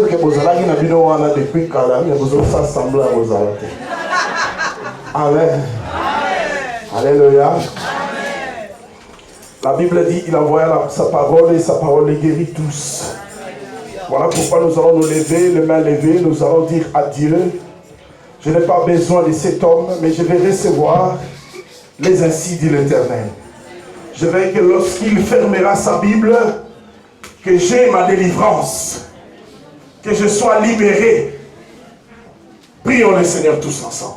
que vous allez depuis Kalami, vous allez s'assembler à vos arrêtés. Amen. Alléluia. La Bible dit, il envoya sa parole et sa parole les guérit tous. Voilà pourquoi nous allons nous lever, les mains levées, nous allons dire à Dieu, je n'ai pas besoin de cet homme, mais je vais recevoir les ainsi dit l'Éternel. Je veux que lorsqu'il fermera sa Bible, que j'ai ma délivrance, que je sois libéré. Prions le Seigneur tous ensemble.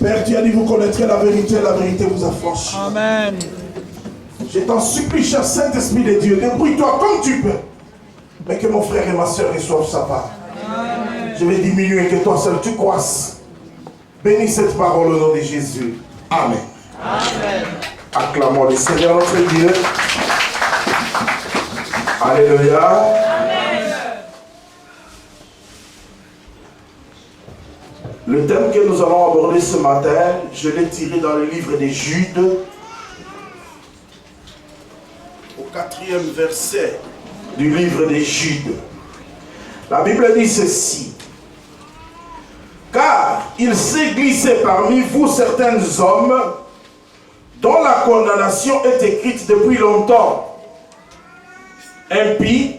Père, tu as dit vous connaîtrez la vérité vous affranchira. Amen. Je t'en supplie, cher Saint-Esprit de Dieu, débrouille-toi comme tu peux. Mais que mon frère et ma soeur reçoivent sa part. Amen. Je vais diminuer, que toi seul tu croisses. Bénis cette parole au nom de Jésus. Amen. Amen. Acclamons le Seigneur notre Dieu. Alléluia. Amen. Le thème que nous allons aborder ce matin, je l'ai tiré dans le livre des Judes, au 4e verset du livre des Judes. La Bible dit ceci. Car il s'est glissé parmi vous certains hommes dont la condamnation est écrite depuis longtemps, impies,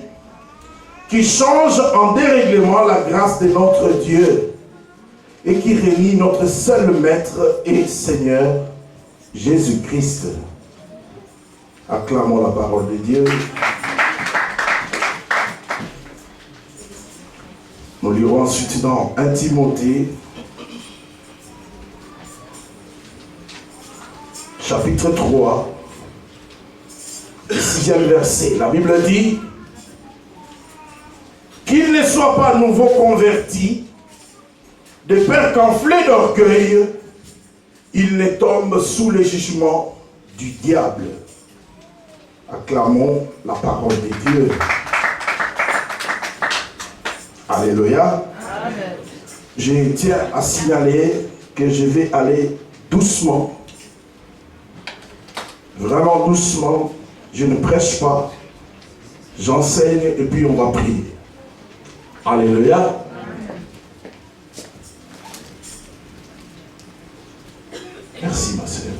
qui changent en dérèglement la grâce de notre Dieu et qui réunit notre seul Maître et Seigneur, Jésus-Christ. Acclamons la parole de Dieu. Nous lirons ensuite dans 1 Timothée, chapitre 3, 6e verset. La Bible dit qu'il ne soit pas nouveau converti, de peur qu'enflé d'orgueil, il ne tombe sous le jugement du diable. Acclamons la parole de Dieu. Alléluia. Amen. Je tiens à signaler que je vais aller doucement. Vraiment doucement. Je ne prêche pas. J'enseigne et puis on va prier. Alléluia. Amen. Merci ma sœur.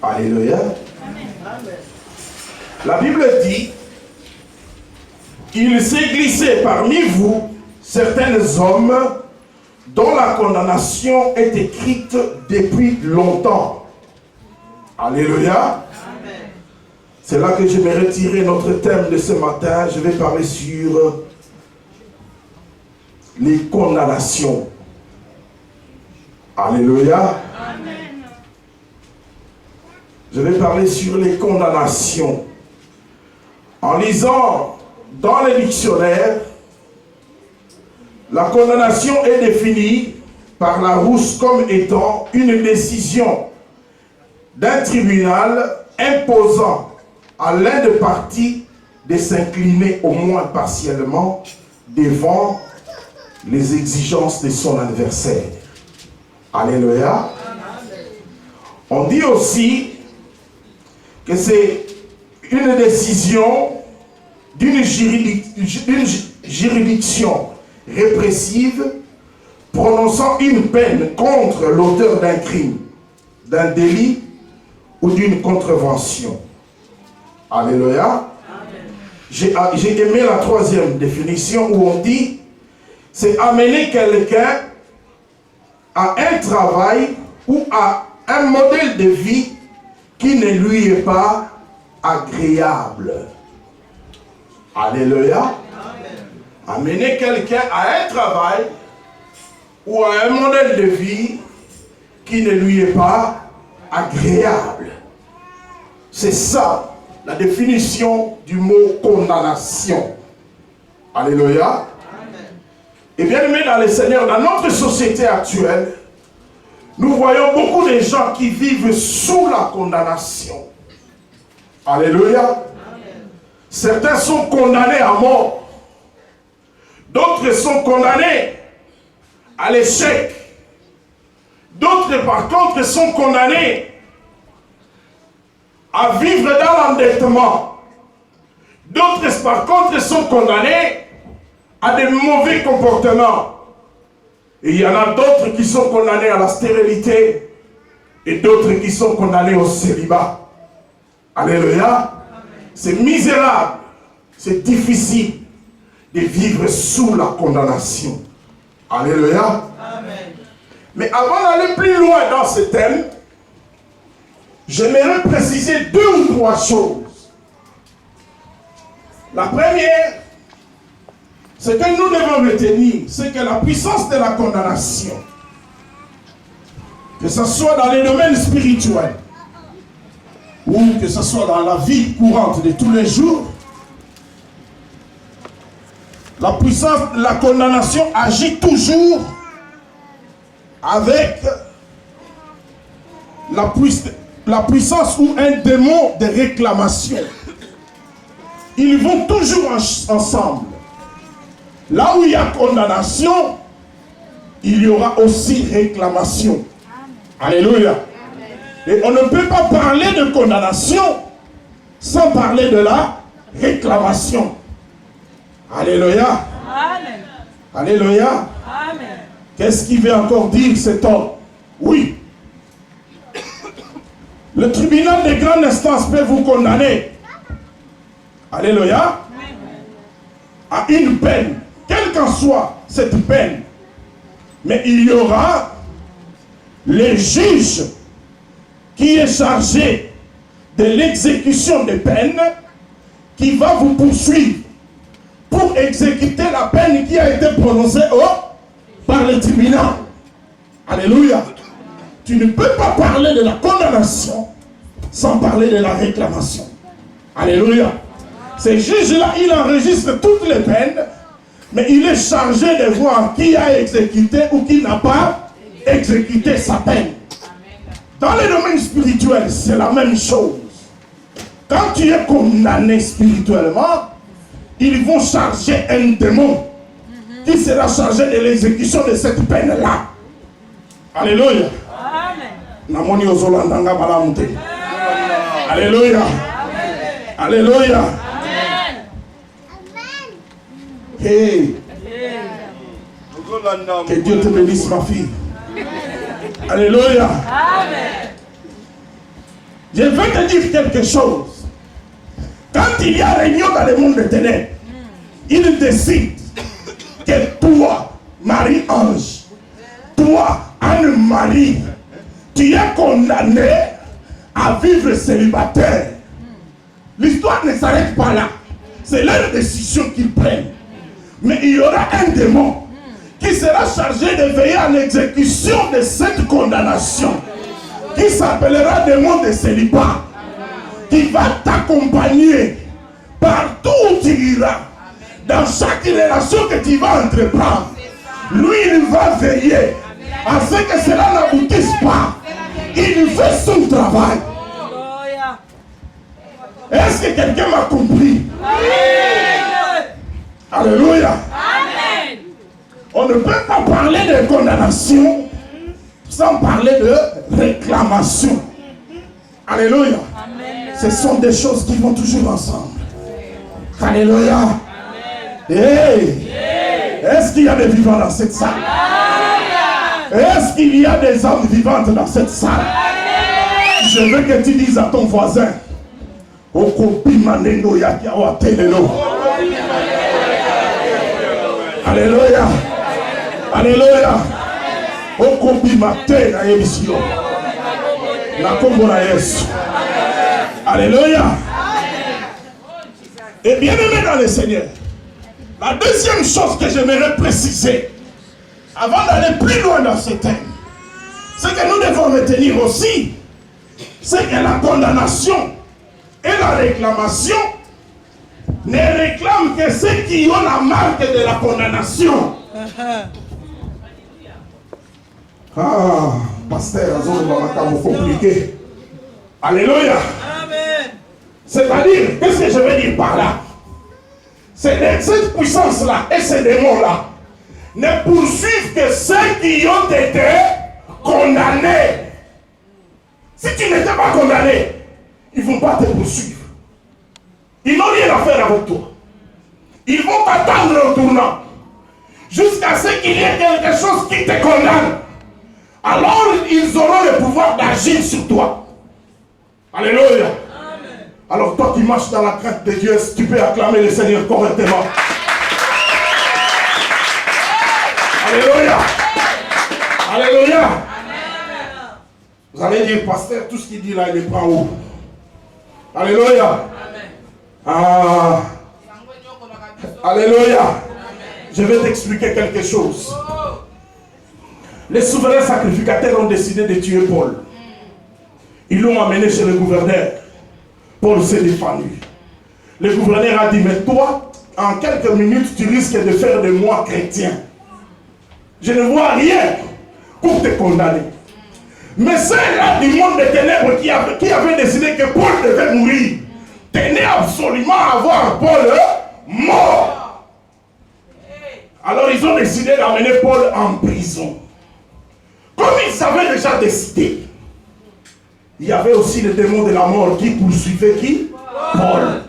Alléluia. Amen. La Bible dit, il s'est glissé parmi vous certains hommes dont la condamnation est écrite depuis longtemps. Alléluia. Amen. C'est là que je vais retirer notre thème de ce matin. Je vais parler sur les condamnations. Alléluia. Amen. Je vais parler sur les condamnations. En lisant dans les dictionnaires, la condamnation est définie par Larousse comme étant une décision d'un tribunal imposant à l'un des parties de s'incliner au moins partiellement devant les exigences de son adversaire. Alléluia. On dit aussi que c'est une décision d'une juridiction répressive prononçant une peine contre l'auteur d'un crime, d'un délit ou d'une contrevention. Alléluia. J'ai aimé la troisième définition où on dit c'est amener quelqu'un à un travail ou à un modèle de vie qui ne lui est pas agréable. Alléluia. Amener quelqu'un à un travail ou à un modèle de vie qui ne lui est pas agréable. C'est ça la définition du mot condamnation. Alléluia. Et bien aimé dans le Seigneur, dans notre société actuelle, nous voyons beaucoup de gens qui vivent sous la condamnation. Alléluia. Certains sont condamnés à mort. D'autres sont condamnés à l'échec. D'autres, par contre, sont condamnés à vivre dans l'endettement. D'autres, par contre, sont condamnés à des mauvais comportements. Et il y en a d'autres qui sont condamnés à la stérilité et d'autres qui sont condamnés au célibat. Alléluia. C'est misérable, c'est difficile de vivre sous la condamnation. Alléluia. Amen. Mais avant d'aller plus loin dans ce thème, j'aimerais préciser 2 ou 3 choses. La première, ce que nous devons retenir, c'est que la puissance de la condamnation, que ce soit dans les domaines spirituels, ou que ce soit dans la vie courante de tous les jours, la puissance de la condamnation agit toujours avec la puissance ou un démon de réclamation. Ils vont toujours ensemble. Là où il y a condamnation, il y aura aussi réclamation. Alléluia. Et on ne peut pas parler de condamnation sans parler de la réclamation. Alléluia. Amen. Alléluia. Amen. Qu'est-ce qu'il veut encore dire cet homme? Oui. Le tribunal de grande instance peut vous condamner. Alléluia. À une peine, quelle qu'en soit cette peine. Mais il y aura les juges qui est chargé de l'exécution des peines, qui va vous poursuivre pour exécuter la peine qui a été prononcée par le tribunal. Alléluia. Tu ne peux pas parler de la condamnation sans parler de la réclamation. Alléluia. Ces juges-là, il enregistre toutes les peines, mais il est chargé de voir qui a exécuté ou qui n'a pas exécuté sa peine. Dans les domaines spirituels, c'est la même chose. Quand tu es condamné spirituellement, ils vont charger un démon qui sera chargé de l'exécution de cette peine-là. Alléluia. Amen. Alléluia. Alléluia. Hey. Que Dieu te bénisse, ma fille. Alléluia. Amen. Je vais te dire quelque chose. Quand il y a réunion dans le monde des ténèbres, il décide que toi, Marie-Ange, toi, Anne-Marie, tu es condamné à vivre célibataire. L'histoire ne s'arrête pas là. C'est leur décision qu'ils prennent. Mais il y aura un démon qui sera chargé de veiller à l'exécution de cette condamnation, qui s'appellera démon de célibat, qui va t'accompagner partout où tu iras, dans chaque relation que tu vas entreprendre. Lui, il va veiller à ce que cela n'aboutisse pas. Il fait son travail. Est-ce que quelqu'un m'a compris? Alléluia. Amen. On ne peut pas parler de condamnation sans parler de réclamation. Alléluia. Amen. Ce sont des choses qui vont toujours ensemble. Alléluia. Hey. Est-ce qu'il y a des vivants dans cette salle? Est-ce qu'il y a des âmes vivantes dans cette salle? Je veux que tu dises à ton voisin, Alléluia. Alléluia. Alléluia. Et bien aimé dans le Seigneur, la deuxième chose que j'aimerais préciser, avant d'aller plus loin dans ce thème, c'est que nous devons retenir aussi, c'est que la condamnation et la réclamation ne réclament que ceux qui ont la marque de la condamnation. Ah, pasteur, c'est compliqué. Alléluia. Amen. C'est-à-dire, qu'est-ce que je veux dire par là? C'est cette puissance-là et ces démons-là ne poursuivent que ceux qui ont été condamnés. Si tu n'étais pas condamné, ils ne vont pas te poursuivre. Ils n'ont rien à faire avec toi. Ils vont t'attendre au tournant jusqu'à ce qu'il y ait quelque chose qui te condamne. Alors ils auront le pouvoir d'agir sur toi. Alléluia. Amen. Alors toi qui marches dans la crainte de Dieu, tu peux acclamer le Seigneur correctement. Alléluia. Alléluia. Amen. Vous allez dire, pasteur, tout ce qu'il dit là, il le prend où? Alléluia. Amen. Ah. Alléluia. Amen. Je vais t'expliquer quelque chose. Les souverains sacrificateurs ont décidé de tuer Paul. Ils l'ont amené chez le gouverneur. Paul s'est défendu. Le gouverneur a dit, mais toi, en quelques minutes, tu risques de faire de moi chrétien. Je ne vois rien pour te condamner. Mais ceux-là du monde des ténèbres qui avaient décidé que Paul devait mourir, tenaient absolument à voir Paul mort. Alors ils ont décidé d'amener Paul en prison. Comme ils avaient déjà décidé, il y avait aussi le démon de la mort qui poursuivait qui? Paul.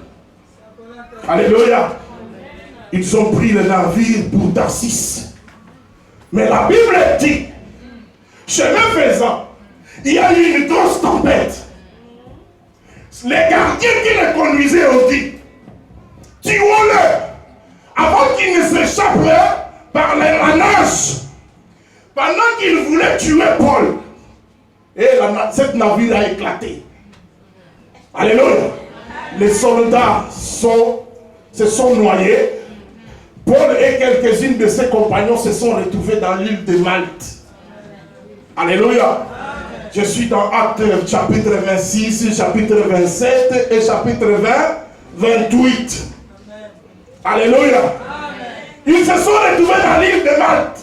Alléluia. Ils ont pris le navire pour Tarsis. Mais la Bible dit, chemin faisant, il y a eu une grosse tempête. Les gardiens qui le conduisaient ont dit, tuons-le avant qu'il ne s'échappe par la nage. Pendant qu'il voulait tuer Paul, et cette navire a éclaté. Alléluia. Les soldats se sont noyés. Paul et quelques-unes de ses compagnons se sont retrouvés dans l'île de Malte. Alléluia. Je suis dans Actes chapitre 26, chapitre 27 et chapitre 28. Alléluia. Ils se sont retrouvés dans l'île de Malte.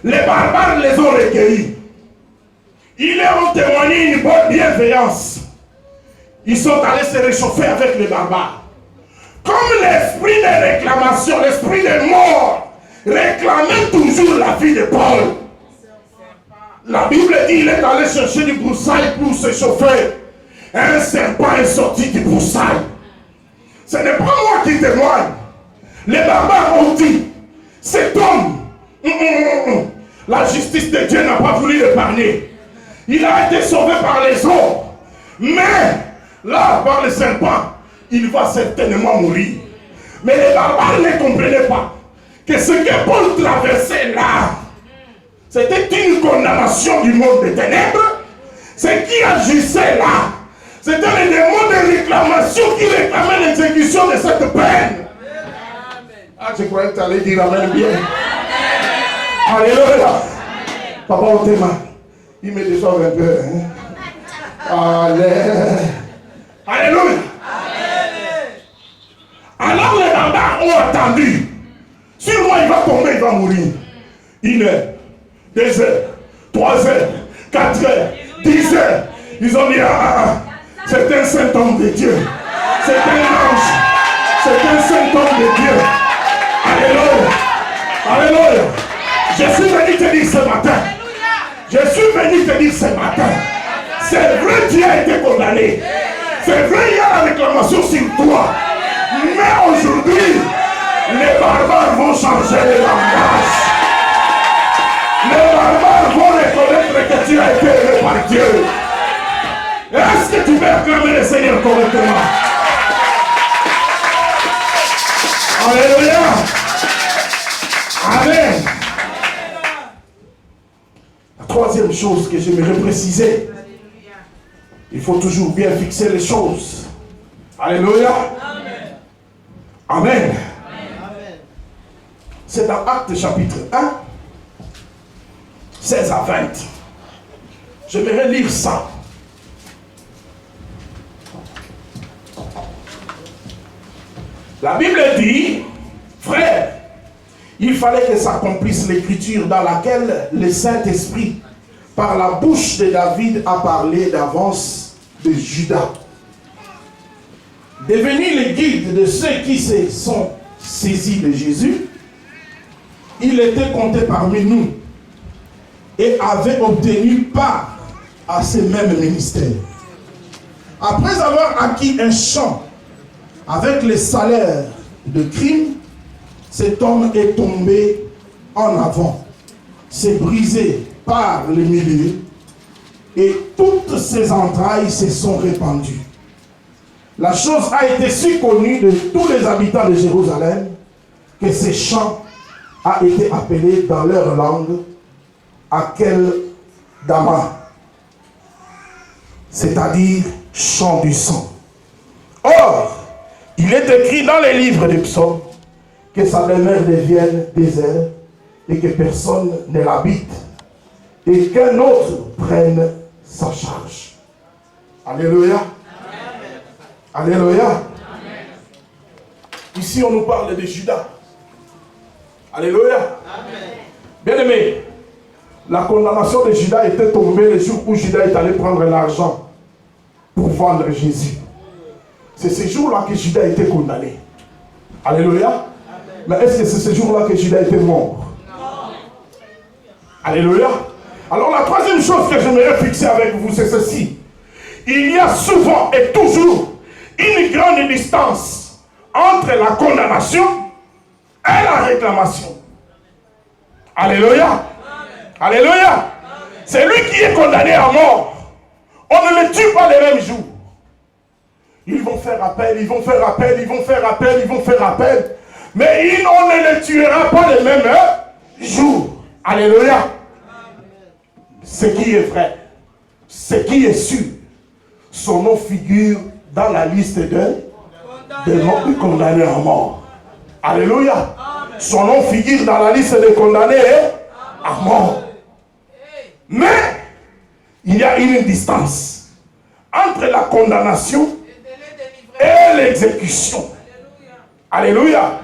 Les barbares les ont recueillis. Ils leur ont témoigné une bonne bienveillance. Ils sont allés se réchauffer avec les barbares. Comme l'esprit de réclamation, l'esprit de mort, réclamait toujours la vie de Paul. La Bible dit qu'il est allé chercher du broussailles pour se chauffer. Un serpent est sorti du broussailles. Ce n'est pas moi qui témoigne. Les barbares ont dit, cet homme, la justice de Dieu n'a pas voulu l'épargner. Il a été sauvé par les eaux. Mais, là, par le serpent, il va certainement mourir. Mais les barbares ne comprenaient pas que ce que Paul traversait là, c'était une condamnation du monde des ténèbres. Ce qui agissait là, c'était le démon de réclamation qui réclamait l'exécution de cette peine. Ah, je croyais que tu allais dire amen bien. Alléluia. Papa Otema, il me déçoit un peu. Alléluia. Alors les barbares ont attendu. Sûrement il va tomber, il va mourir. 1 heure, 2 heures, 3 heures, 4 heures, 10 heures. Ils ont dit, c'est un saint homme de Dieu. C'est un ange. C'est un saint homme de Dieu. Alléluia. Alléluia. Je suis venu te dire ce matin. Je suis venu te dire ce matin. C'est vrai, tu as été condamné. C'est vrai, il y a la réclamation sur toi. Mais aujourd'hui, les barbares vont changer de langage. Les barbares vont reconnaître que tu as été aimé par Dieu. Est-ce que tu peux acclamer le Seigneur correctement? Alléluia. Amen. La troisième chose que j'aimerais préciser, il faut toujours bien fixer les choses. Alléluia. Amen. C'est dans Actes chapitre 1, 16 à 20. J'aimerais lire ça. La Bible dit, frère, il fallait que s'accomplisse l'écriture dans laquelle le Saint-Esprit, par la bouche de David, a parlé d'avance de Judas. Devenu le guide de ceux qui se sont saisis de Jésus, il était compté parmi nous et avait obtenu part à ce même ministère. Après avoir acquis un champ avec les salaires de crime, cet homme est tombé en avant, s'est brisé par le milieu et toutes ses entrailles se sont répandues. La chose a été si connue de tous les habitants de Jérusalem que ce champ a été appelé dans leur langue Akeldama, c'est-à-dire champ du sang. Or, il est écrit dans les livres des psaumes que sa demeure devienne désert et que personne ne l'habite et qu'un autre prenne sa charge. Alléluia. Amen. Alléluia. Amen. Ici, on nous parle de Judas. Alléluia. Bien aimé, la condamnation de Judas était tombée le jour où Judas est allé prendre l'argent pour vendre Jésus. C'est ce jour-là que Judas a été condamné. Alléluia. Amen. Mais est-ce que c'est ce jour-là que Judas était mort? Non. Alléluia. Alors la troisième chose que j'aimerais fixer avec vous, c'est ceci. Il y a souvent et toujours une grande distance entre la condamnation et la réclamation. Alléluia. Amen. Alléluia. Amen. Celui qui est condamné à mort, on ne le tue pas le même jour. Ils vont faire appel, ils vont faire appel, ils vont faire appel, ils vont faire appel. Mais on ne le tuera pas le même jour. Alléluia. Ce qui est vrai, ce qui est sûr, son nom figure dans la liste de condamnés à mort. Alléluia. Son nom figure dans la liste des condamnés à mort. Mais il y a une distance entre la condamnation et l'exécution. Alléluia.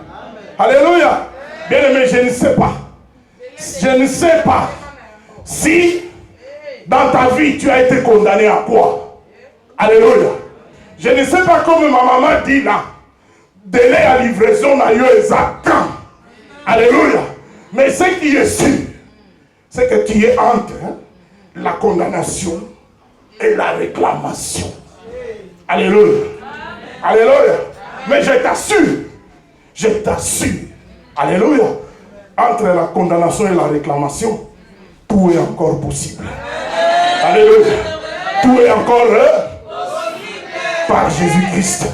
Alléluia. Bien aimé, je ne sais pas. Je ne sais pas si dans ta vie tu as été condamné à quoi. Alléluia. Je ne sais pas comme ma maman dit là. Délai à livraison n'a eu exact. Alléluia. Mais ce qui est sûr, c'est que tu es entre la condamnation et la réclamation. Alléluia. Alléluia. Mais je t'assure, alléluia, entre la condamnation et la réclamation, tout est encore possible. Alléluia. Tout est encore possible par Jésus-Christ.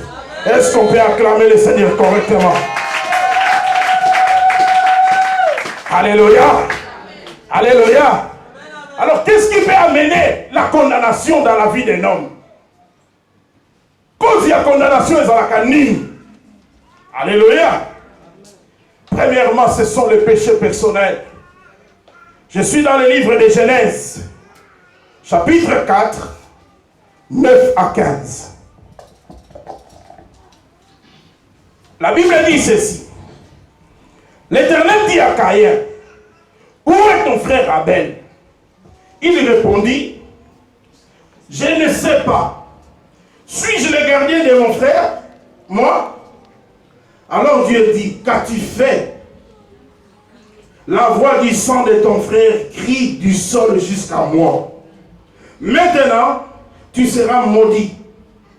Est-ce qu'on peut acclamer le Seigneur correctement? Alléluia. Alléluia. Alors, qu'est-ce qui peut amener la condamnation dans la vie d'un homme? Cause il y a condamnation, ils ont la canine. Alléluia. Premièrement, ce sont les péchés personnels. Je suis dans le livre de Genèse, chapitre 4, 9 à 15. La Bible dit ceci. L'Éternel dit à Caïn, où est ton frère Abel? Il répondit, je ne sais pas. Suis-je le gardien de mon frère? Moi? Alors Dieu dit, qu'as-tu fait? La voix du sang de ton frère crie du sol jusqu'à moi. Maintenant, tu seras maudit,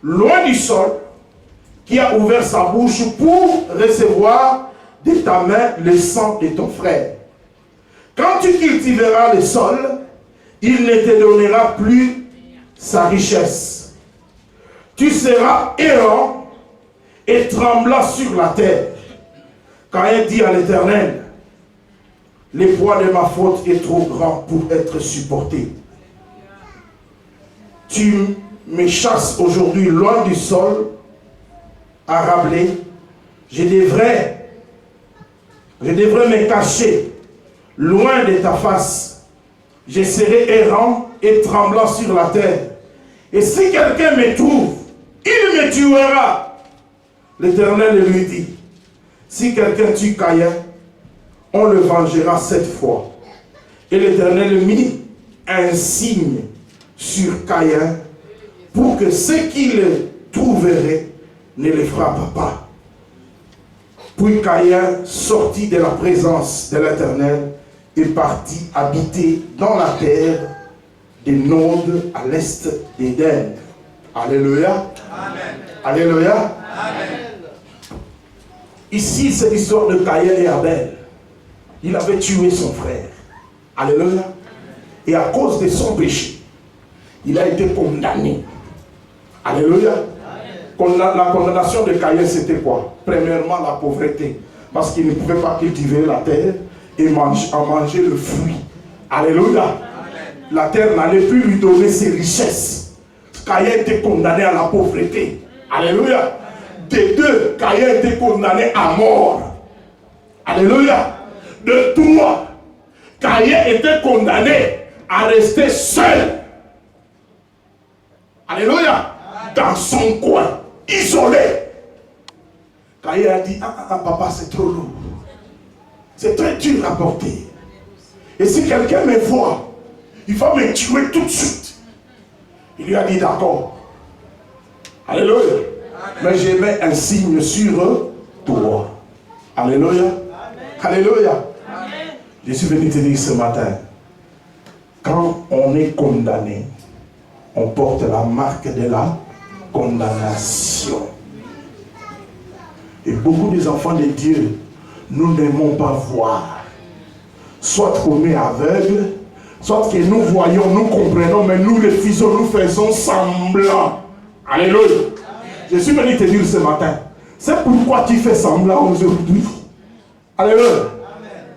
loin du sol, qui a ouvert sa bouche pour recevoir de ta main le sang de ton frère. Quand tu cultiveras le sol, il ne te donnera plus sa richesse. Tu seras errant et tremblant sur la terre. Caïn dit à l'Éternel, le poids de ma faute est trop grand pour être supporté. Tu me chasses aujourd'hui loin du sol, à Rabelais. Je devrais me cacher loin de ta face. Je serai errant et tremblant sur la terre. Et si quelqu'un me trouve, il me tuera. L'Éternel lui dit, si quelqu'un tue Caïn, on le vengera 7 fois. Et l'Éternel mit un signe sur Caïn pour que ceux qui le trouveraient ne le frappent pas. Puis Caïn sortit de la présence de l'Éternel et partit habiter dans la terre de Nod à l'est d'Éden. Alléluia. Amen. Alléluia. Amen. Ici, c'est l'histoire de Caïn et Abel. Il avait tué son frère. Alléluia. Et à cause de son péché, il a été condamné. Alléluia. La condamnation de Caïn, c'était quoi? Premièrement, la pauvreté. Parce qu'il ne pouvait pas cultiver la terre et manger le fruit. Alléluia. Amen. La terre n'allait plus lui donner ses richesses. Caïn était condamné à la pauvreté. Alléluia. Des deux, Caïn était condamné à mort. Alléluia. De trois, Caïn était condamné à rester seul. Alléluia. Dans son coin, isolé. Caïn a dit, papa, c'est trop lourd. C'est très dur à porter. Et si quelqu'un me voit, il va me tuer tout de suite. Il lui a dit, d'accord. Alléluia. Mais je mets un signe sur toi. Alléluia. Amen. Alléluia. Amen. Je suis venu te dire ce matin, quand on est condamné, on porte la marque de la condamnation. Et beaucoup des enfants de Dieu, nous n'aimons pas voir. Soit qu'on est aveugle, soit que nous voyons, nous comprenons, mais nous refusons, nous faisons semblant. Alléluia. Je suis venu te dire ce matin, c'est pourquoi tu fais semblant aujourd'hui. Alléluia.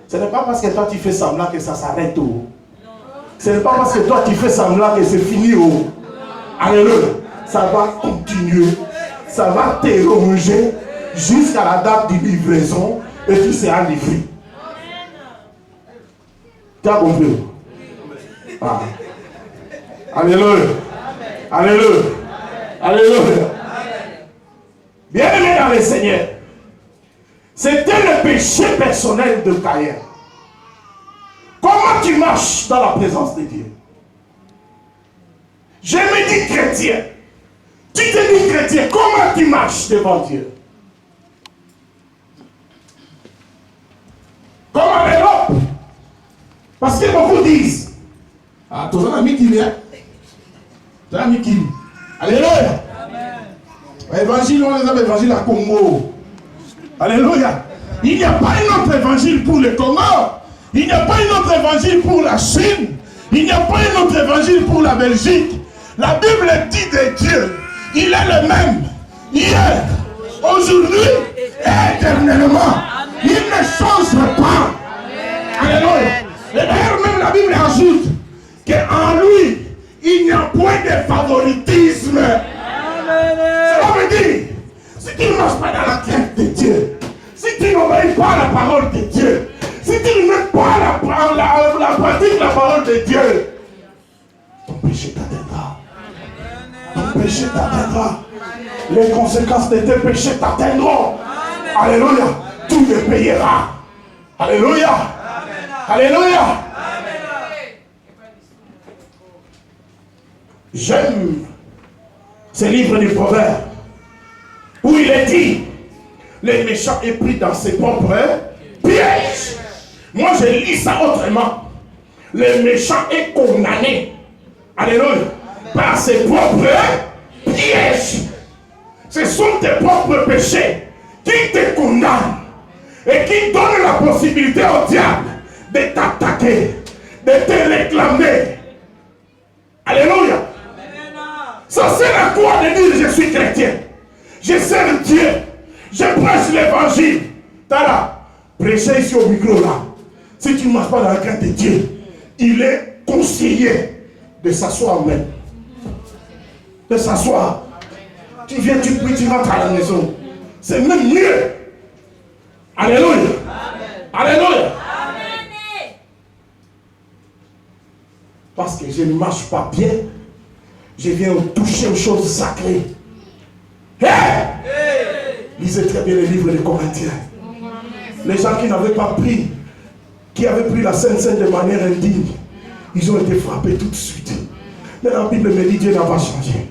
Ce n'est pas parce que toi tu fais semblant que ça s'arrête haut. Ce n'est pas parce que toi tu fais semblant que c'est fini haut. Alléluia. Ça va continuer. Ça va te ronger jusqu'à la date de livraison et tu seras livré. Tu as compris? Ah. Alléluia. Alléluia. Alléluia. Bien-aimé dans le Seigneur, c'était le péché personnel de Caïn. Comment tu marches dans la présence de Dieu? Je me dis chrétien. Tu te dis chrétien, comment tu marches devant Dieu? Comme en Europe. Parce que beaucoup disent, tu as un ami qui vient. Tu as un ami qui vient. Alléluia. Évangile, on les appelle évangile à Congo. Alléluia. Il n'y a pas un autre évangile pour le Congo. Il n'y a pas un autre évangile pour la Chine. Il n'y a pas un autre évangile pour la Belgique. La Bible dit de Dieu, il est le même hier, aujourd'hui et éternellement. Il ne change pas. Alléluia. Et d'ailleurs, même la Bible ajoute qu'en lui, il n'y a point de favoritisme. Cela veut dire, si tu ne marches pas dans la crainte de Dieu, si tu n'obéis pas à la parole de Dieu, si tu ne mets pas la pratique de la parole de Dieu, ton péché t'atteindra. Ton péché t'atteindra. Les conséquences de tes péchés t'atteindront. Alléluia. Tu les payeras. Alléluia. Alléluia. J'aime ce livre du Proverbe où il est dit, le méchant est pris dans ses propres pièges. Moi je lis ça autrement. Le méchant est condamné, alléluia, par ses propres pièges. Ce sont tes propres péchés qui te condamnent et qui donnent la possibilité au diable de t'attaquer, de te réclamer. Alléluia. Ça sert à quoi de dire je suis chrétien? Je sers Dieu. Je prêche l'évangile. Tala, prêcher ici au micro là. Si tu ne marches pas dans la crainte de Dieu, il est conseillé de s'asseoir même. De s'asseoir. Tu viens, tu pries, tu rentres à la maison. C'est même mieux. Alléluia. Amen. Alléluia. Amen. Parce que je ne marche pas bien. Je viens toucher aux choses sacrées. Hey! Lisez très bien les livres des Corinthiens. Les gens qui n'avaient pas pris, qui avaient pris la Sainte Seine de manière indigne, ils ont été frappés tout de suite. Mais la Bible me dit Dieu n'a pas changé.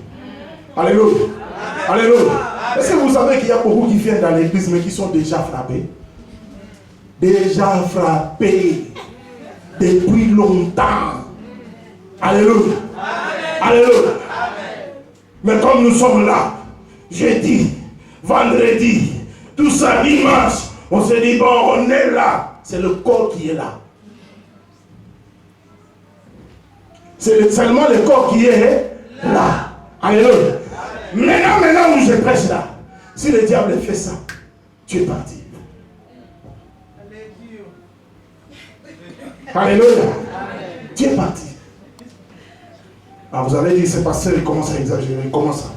Alléluia. Alléluia. Est-ce que vous savez qu'il y a beaucoup qui viennent dans l'église mais qui sont déjà frappés? Déjà frappés depuis longtemps. Alléluia. Alléluia. Mais comme nous sommes là, jeudi, vendredi, tout ça, dimanche, on se dit, bon, on est là. C'est le corps qui est là. C'est seulement le corps qui est là. Alléluia. Maintenant où je prêche là, si le diable fait ça, tu es parti. Alléluia. Tu es parti. Ah, vous allez dire, c'est pasteur, il commence à exagérer. Comment ça?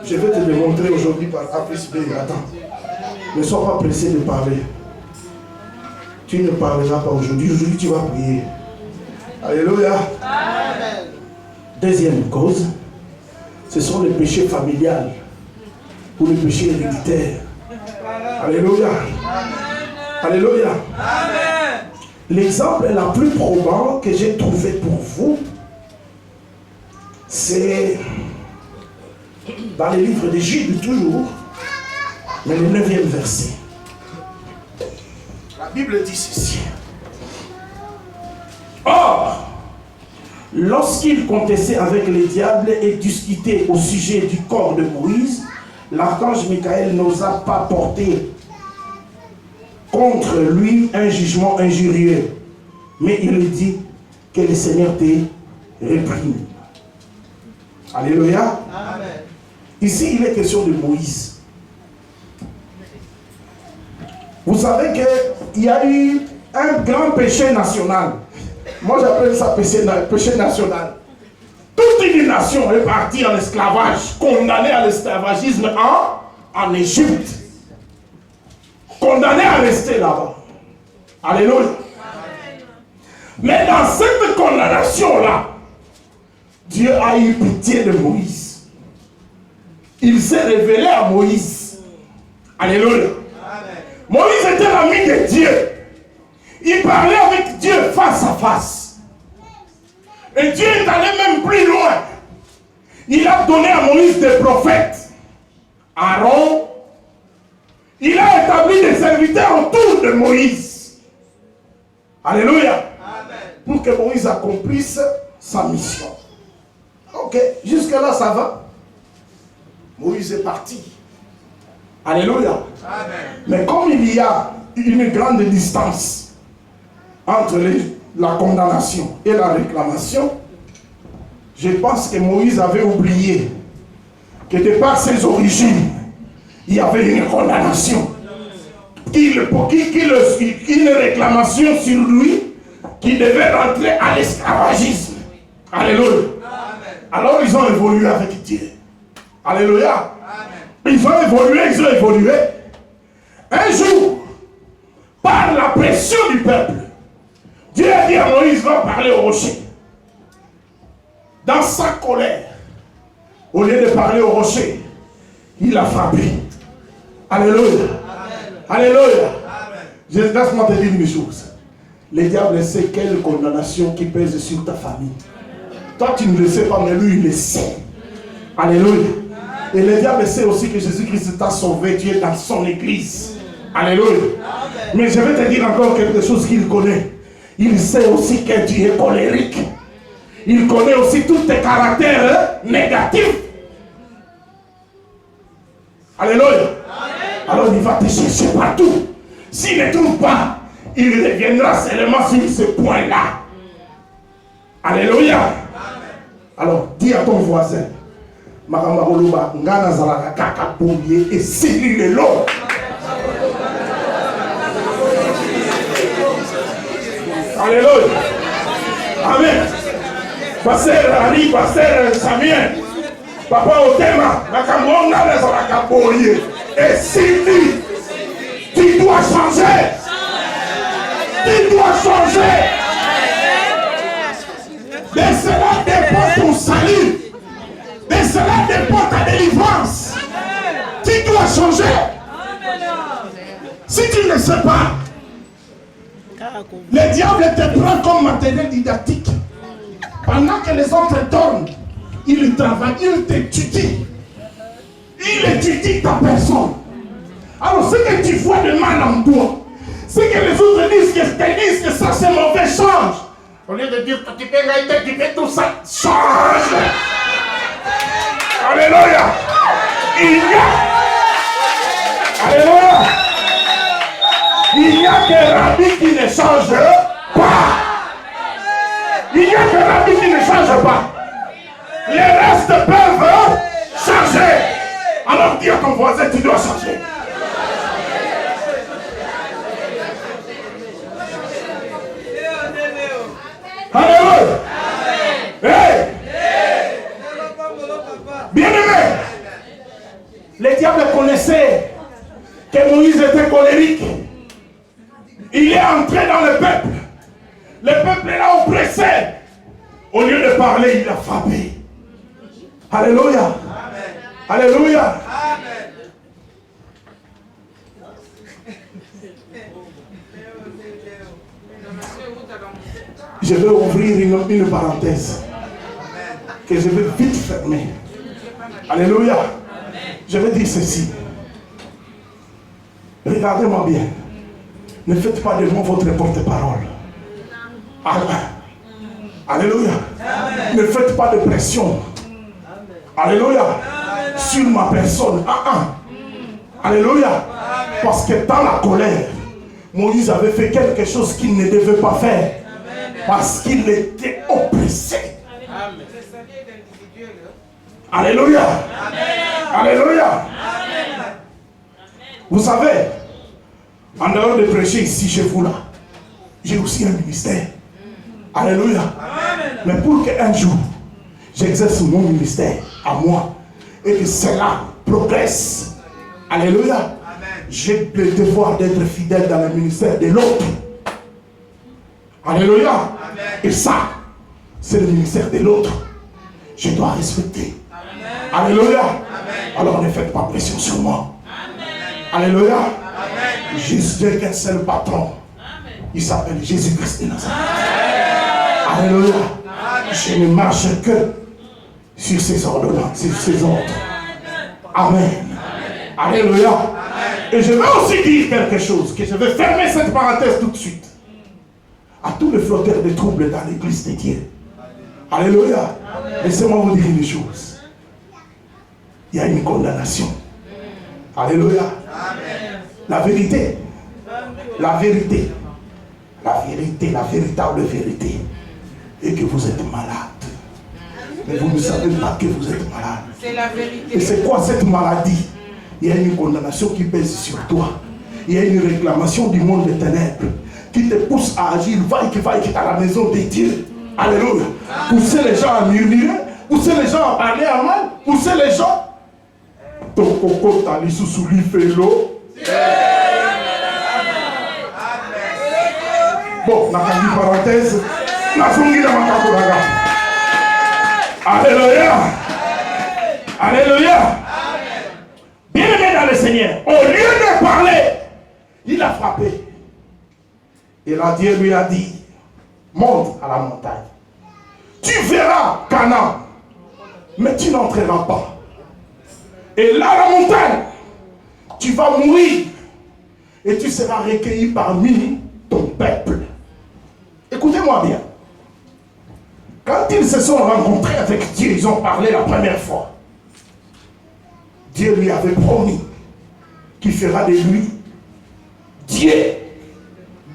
Je vais te démontrer aujourd'hui par A plus B. Attends. Ne sois pas pressé de parler. Tu ne parleras pas aujourd'hui. Aujourd'hui, tu vas prier. Alléluia. Amen. Deuxième cause, ce sont les péchés familiales ou les péchés héréditaires. Alléluia. Amen. Alléluia. Amen. L'exemple la plus probant que j'ai trouvé pour vous, c'est dans les livres de Jude toujours, mais le 9e verset. La Bible dit ceci. Or, lorsqu'il contestait avec les diables et discutait au sujet du corps de Moïse, l'archange Michael n'osa pas porter contre lui un jugement injurieux, mais il dit que le Seigneur te réprime. Alléluia. Amen. Ici, il est question de Moïse. Vous savez qu'il y a eu un grand péché national. Moi, j'appelle ça péché national. Toute une nation est partie en esclavage, condamnée à l'esclavagisme en Égypte. Condamnée à rester là-bas. Alléluia. Amen. Mais dans cette condamnation-là, Dieu a eu pitié de Moïse. Il s'est révélé à Moïse. Alléluia. Amen. Moïse était l'ami de Dieu. Il parlait avec Dieu face à face. Et Dieu est allé même plus loin. Il a donné à Moïse des prophètes. Aaron. Il a établi des serviteurs autour de Moïse. Alléluia. Amen. Pour que Moïse accomplisse sa mission. Ok, jusque-là ça va. Moïse est parti. Alléluia. Amen. Mais comme il y a une grande distance entre la condamnation et la réclamation, je pense que Moïse avait oublié que de par ses origines, il y avait une condamnation. Une réclamation sur lui qui devait rentrer à l'esclavagisme. Alléluia. Amen. Alors ils ont évolué avec Dieu. Alléluia. Amen. Ils ont évolué. Un jour, par la pression du peuple, Dieu a dit à Moïse, va parler au rocher. Dans sa colère, au lieu de parler au rocher, il a frappé. Alléluia. Amen. Alléluia. Laisse-moi te dire une chose. Le diable sait quelle condamnation qui pèse sur ta famille. Toi, tu ne le sais pas, mais lui, il le sait. Alléluia. Et le diable sait aussi que Jésus-Christ t'a sauvé. Tu es dans son église. Alléluia. Mais je vais te dire encore quelque chose qu'il connaît. Il sait aussi que tu es colérique. Il connaît aussi tous tes caractères négatifs. Alléluia. Alors il va te chercher partout. S'il ne trouve pas, il reviendra seulement sur ce point-là. Alléluia. Alors dis à ton voisin, Makamagoloba, Ngana Zalaka Kaka Bombier et Sili le long. Alléluia. Amen. Pasteur Ali, Pasteur Samuel, Papa Otema, Ngana Zalaka Bombier et Sili. Tu dois changer. Tu dois changer. De cela dépend ton salut. De cela dépend ta délivrance. Tu dois changer. Si tu ne sais pas, le diable te prend comme matériel didactique. Pendant que les autres dorment, il travaille, il t'étudie. Il étudie ta personne. Alors ce que tu vois de mal en toi, ce que les autres disent que ça c'est mauvais, change. Au lieu de dire que tu fais tout ça, change. Alléluia. Alléluia. Il n'y a que Rabbi qui ne change pas. Il n'y a que Rabbi qui ne change pas. Les restes peuvent changer. Alors dis à ton voisin, tu dois changer. Alléluia. Hey. Bien-aimé, le diable connaissait que Moïse était colérique. Il est entré dans le peuple. Le peuple l'a oppressé. Au lieu de parler, il a frappé. Alléluia. Amen. Alléluia. Amen. Je vais ouvrir une parenthèse que je vais vite fermer. Alléluia. Je vais dire ceci. Regardez-moi bien. Ne faites pas de moi votre porte-parole. Alléluia. Ne faites pas de pression. Alléluia. Sur ma personne. Alléluia. Parce que dans la colère, Moïse avait fait quelque chose qu'il ne devait pas faire. Parce qu'il était oppressé. Alléluia. Alléluia. Vous savez, en dehors de prêcher ici chez vous là, j'ai aussi un ministère. Alléluia. Mais pour qu'un jour, j'exerce mon ministère à moi et que cela progresse. Alléluia. J'ai le devoir d'être fidèle dans le ministère de l'autre. Alléluia. Amen. Et ça, c'est le ministère de l'autre. Je dois respecter. Amen. Alléluia. Amen. Alors ne faites pas pression sur moi. Amen. Alléluia. Amen. J'ai qu'un seul patron. Amen. Il s'appelle Jésus-Christ de Nazareth. Alléluia. Amen. Je ne marche que sur ses ordonnances, sur ses ordres. Amen. Amen. Alléluia. Amen. Et je vais aussi dire quelque chose, que je vais fermer cette parenthèse tout de suite. À tous les flotteurs de troubles dans l'église de Dieu. Alléluia. Laissez-moi vous dire une chose. Il y a une condamnation. Alléluia. La vérité. La vérité. La vérité, la véritable vérité. Et que vous êtes malade. Mais vous ne savez pas que vous êtes malade. C'est la vérité. Et c'est quoi cette maladie? Il y a une condamnation qui pèse sur toi. Il y a une réclamation du monde des ténèbres qui te pousse à agir, va et à la maison de Dieu. Alléluia. Pousser les gens à murmurer, pousser les gens à parler à mal, pousser les gens. Ton coco t'a mis sous lui fait l'eau. Bon, on a une parenthèse. Alléluia. Alléluia. Bien-aimé dans le Seigneur, au lieu de parler, il a frappé. Et là, Dieu lui a dit, monte à la montagne. Tu verras Canaan, mais tu n'entreras pas. Et là, la montagne, tu vas mourir. Et tu seras recueilli parmi ton peuple. Écoutez-moi bien. Quand ils se sont rencontrés avec Dieu, ils ont parlé la première fois. Dieu lui avait promis qui fera de lui Dieu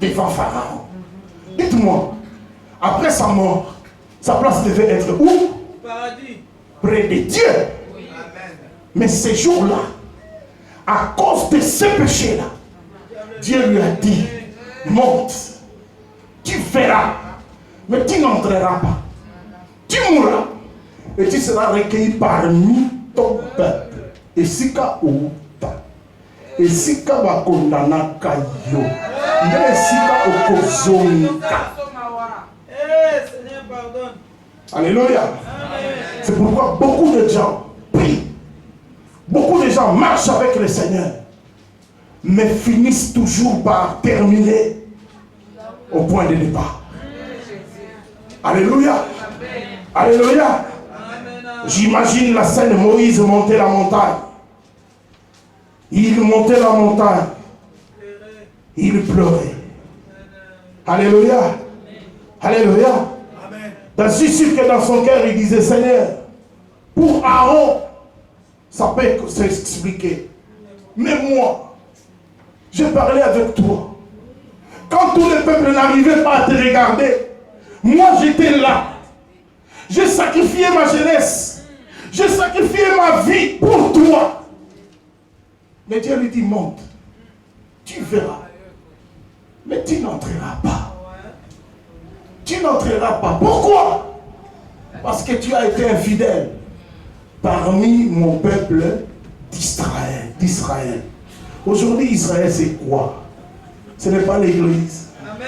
devant Pharaon. Dites-moi, après sa mort, sa place devait être où? Paradis. Près de Dieu. Oui. Mais ces jours-là, à cause de ce péché-là, Dieu lui a dit, monte, tu verras, mais tu n'entreras pas. Tu mourras et tu seras recueilli parmi ton peuple. Et si ka outa, et si ka bakondana kayo, et si ka okozonga. Seigneur, pardonne. Alléluia. C'est pourquoi beaucoup de gens prient. Beaucoup de gens marchent avec le Seigneur, mais finissent toujours par terminer au point de départ. Alléluia. Alléluia. J'imagine la scène de Moïse monter la montagne. Il montait la montagne. Il pleurait. Alléluia. Alléluia. Je suis sûr que dans son cœur, il disait, Seigneur, pour Aaron, ça peut s'expliquer. Mais moi, j'ai parlé avec toi. Quand tout le peuple n'arrivait pas à te regarder, moi j'étais là. J'ai sacrifié ma jeunesse. J'ai sacrifié ma vie pour toi. Mais Dieu lui dit, monte. Tu verras. Mais tu n'entreras pas. Tu n'entreras pas. Pourquoi? Parce que tu as été infidèle parmi mon peuple d'Israël. Aujourd'hui, Israël, c'est quoi? Ce n'est pas l'église. Amen.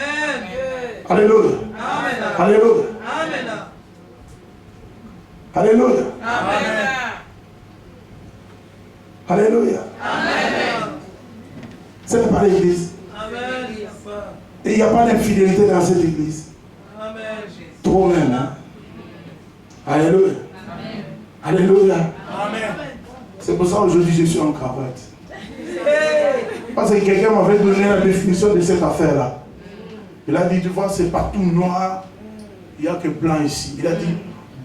Alléluia. Amen. Alléluia. Amen. Alléluia. Amen. Alléluia. Amen. Ce n'est pas l'église. Amen. Et il n'y a pas d'infidélité dans cette église. Amen. Trop même. Hein? Alléluia. Amen. Alléluia. Amen. C'est pour ça aujourd'hui je suis en cravate. Parce que quelqu'un m'avait donné la définition de cette affaire-là. Il a dit, tu vois, c'est pas tout noir, il n'y a que blanc ici. Il a dit,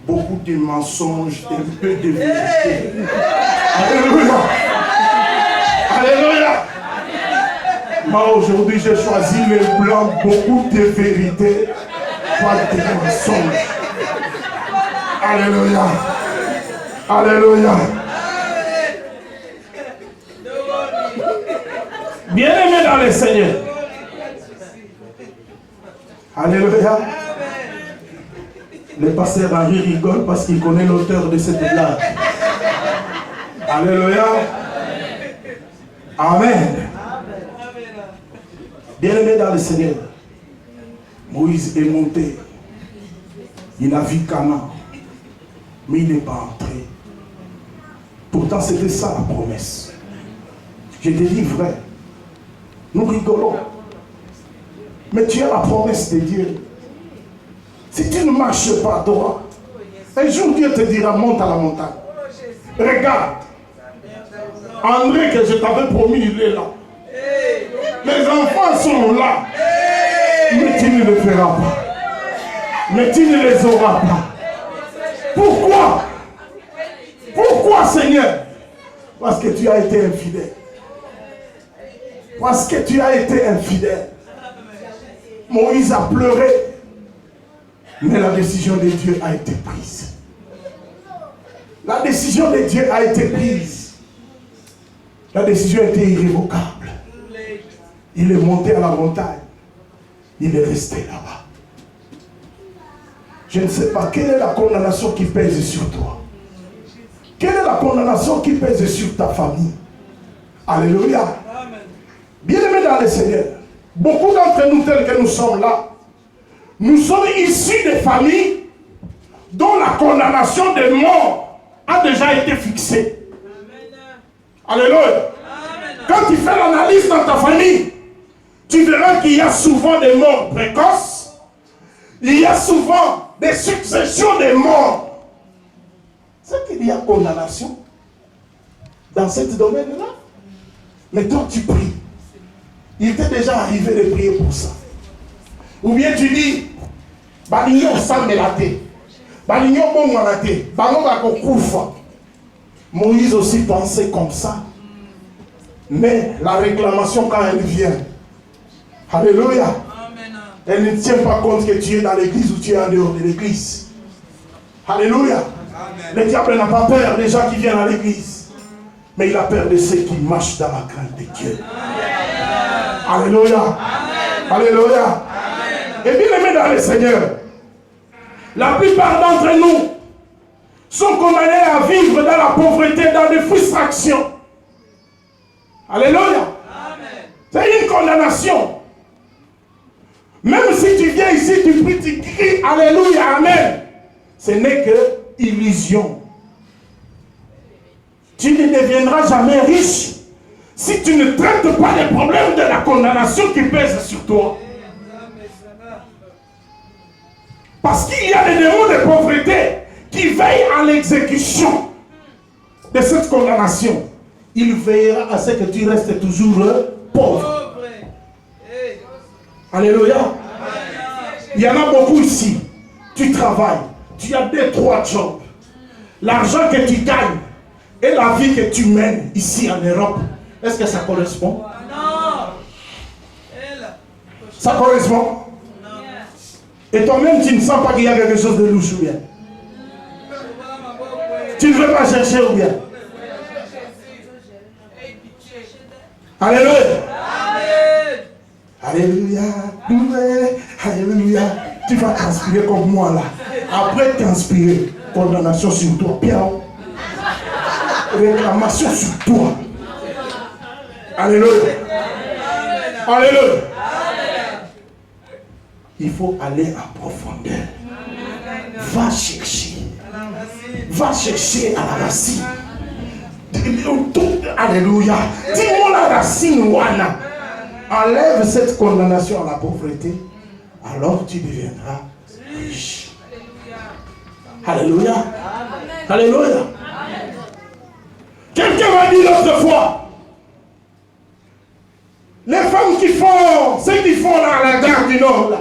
beaucoup de mensonges et peu de vérité. Alléluia. Alléluia. Moi aujourd'hui j'ai choisi le blanc, beaucoup de vérité, pas de mensonges. Alléluia. Alléluia. Bien-aimé dans le Seigneur. Alléluia. Le pasteur Henri rigole parce qu'il connaît l'auteur de cette blague. Alléluia. Amen. Bien-aimé dans le Seigneur. Moïse est monté. Il a vu Canaan. Mais il n'est pas entré. Pourtant, c'était ça la promesse. Je te dis vrai. Nous rigolons. Mais tu as la promesse de Dieu. Si tu ne marches pas droit, un jour Dieu te dira, monte à la montagne. Regarde. André que je t'avais promis, il est là. Les enfants sont là. Mais tu ne le feras pas. Mais tu ne les auras pas. Pourquoi? Pourquoi, Seigneur? Parce que tu as été infidèle. Parce que tu as été infidèle. Moïse a pleuré. Mais la décision de Dieu a été prise. La décision de Dieu a été prise. La décision était irrévocable. Il est monté à la montagne. Il est resté là-bas. Je ne sais pas quelle est la condamnation qui pèse sur toi. Quelle est la condamnation qui pèse sur ta famille? Alléluia. Bien-aimés dans le Seigneur, beaucoup d'entre nous tels que nous sommes là, nous sommes issus des familles dont la condamnation de mort a déjà été fixée. Alléluia. Quand tu fais l'analyse dans ta famille, tu verras qu'il y a souvent des morts précoces. Il y a souvent des successions de morts. C'est qu'il y a condamnation dans ce domaine-là. Mais toi, tu pries. Il t'est déjà arrivé de prier pour ça. Ou bien tu dis, Balignon sans mélate. Balignon bon malate. Balignon va kufa. Moïse aussi pensait comme ça. Mais la réclamation, quand elle vient, alléluia, elle ne tient pas compte que tu es dans l'église ou tu es en dehors de l'église. Alléluia. Le diable n'a pas peur des gens qui viennent à l'église, mais il a peur de ceux qui marchent dans la crainte de Dieu. Alléluia. Alléluia. Et bien aimés dans le Seigneur, la plupart d'entre nous sont condamnés à vivre dans la pauvreté, dans des frustrations. Alléluia. C'est une condamnation. Même si tu viens ici, tu pries, tu cries, Alléluia, Amen. Ce n'est que illusion. Tu ne deviendras jamais riche si tu ne traites pas les problèmes de la condamnation qui pèse sur toi. Parce qu'il y a des démons de pauvreté qui veillent à l'exécution de cette condamnation. Il veillera à ce que tu restes toujours pauvre. Alléluia. Il y en a beaucoup ici. Tu travailles. Tu as 2-3 jobs. L'argent que tu gagnes et la vie que tu mènes ici en Europe, est-ce que ça correspond? Non. Ça correspond? Et toi-même, tu ne sens pas qu'il y a quelque chose de louche ou bien? Tu ne veux pas chercher ou bien? Alléluia. Alléluia. Alléluia. Tu vas transpirer comme moi là. Après transpirer, condamnation sur toi. Bien. Réclamation sur toi. Alléluia. Alléluia. Il faut aller en profondeur. Va chercher. Va chercher à la racine. Alléluia. Dis-moi la racine, Wana. Enlève cette condamnation à la pauvreté. Alors tu deviendras riche. Alléluia. Alléluia. Quelqu'un m'a dit l'autre fois, les femmes qui font, ceux qui font là à la gare du Nord là,